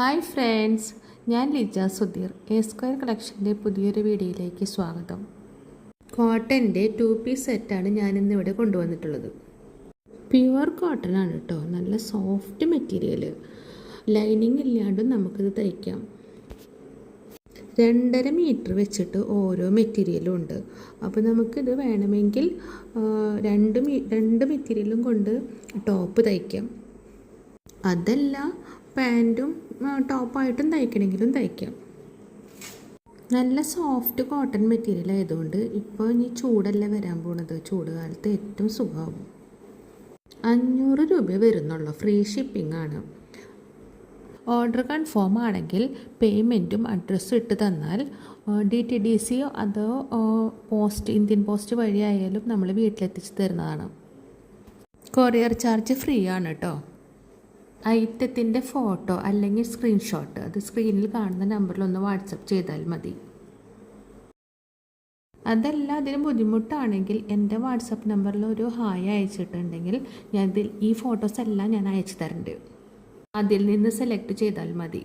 Hi friends, ഞാൻ Lija Sudheer. A square കളക്ഷൻ്റെ പുതിയൊരു വീഡിയോയിലേക്ക് സ്വാഗതം. കോട്ടൻ്റെ 2 പീസ് സെറ്റാണ് ഞാനിന്നിവിടെ കൊണ്ടുവന്നിട്ടുള്ളത്. പ്യുവർ കോട്ടൺ ആണ് കേട്ടോ. നല്ല സോഫ്റ്റ് മെറ്റീരിയൽ, ലൈനിങ് ഇല്ലാണ്ടും നമുക്കിത് തയ്ക്കാം. 2.5 മീറ്റർ വെച്ചിട്ട് ഓരോ മെറ്റീരിയലും ഉണ്ട്. അപ്പോൾ നമുക്കിത് വേണമെങ്കിൽ രണ്ട് മെറ്റീരിയലും കൊണ്ട് ടോപ്പ് തയ്ക്കാം. അതല്ല പാൻറ്റും ടോപ്പായിട്ടും തയ്ക്കണമെങ്കിലും തയ്ക്കാം. നല്ല സോഫ്റ്റ് കോട്ടൺ മെറ്റീരിയൽ ആയതുകൊണ്ട് ഇപ്പോൾ ഇനി ചൂടല്ല വരാൻ പോണത്, ചൂട് കാലത്ത് ഏറ്റവും സുഖമാകും. 500 രൂപ വരുന്നുള്ളൂ, ഫ്രീ ഷിപ്പിംഗ് ആണ്. ഓർഡർ കൺഫേം ആണെങ്കിൽ പേയ്മെൻറ്റും അഡ്രസ്സും ഇട്ട് തന്നാൽ DTDC അതോ ഇന്ത്യൻ പോസ്റ്റ് വഴി ആയാലും നമ്മൾ വീട്ടിലെത്തിച്ച് തരുന്നതാണ്. കൊറിയർ ചാർജ് ഫ്രീ ആണ് കേട്ടോ. ഐറ്റത്തിൻ്റെ ഫോട്ടോ അല്ലെങ്കിൽ സ്ക്രീൻഷോട്ട് അത് സ്ക്രീനിൽ കാണുന്ന നമ്പറിലൊന്ന് വാട്സപ്പ് ചെയ്താൽ മതി. അതല്ല അതിന് ബുദ്ധിമുട്ടാണെങ്കിൽ എൻ്റെ വാട്സപ്പ് നമ്പറിൽ ഒരു ഹായ് അയച്ചിട്ടുണ്ടെങ്കിൽ ഈ ഫോട്ടോസ് എല്ലാം ഞാൻ അയച്ചു തരുന്നുണ്ട്. അതിൽ നിന്ന് സെലക്ട് ചെയ്താൽ മതി.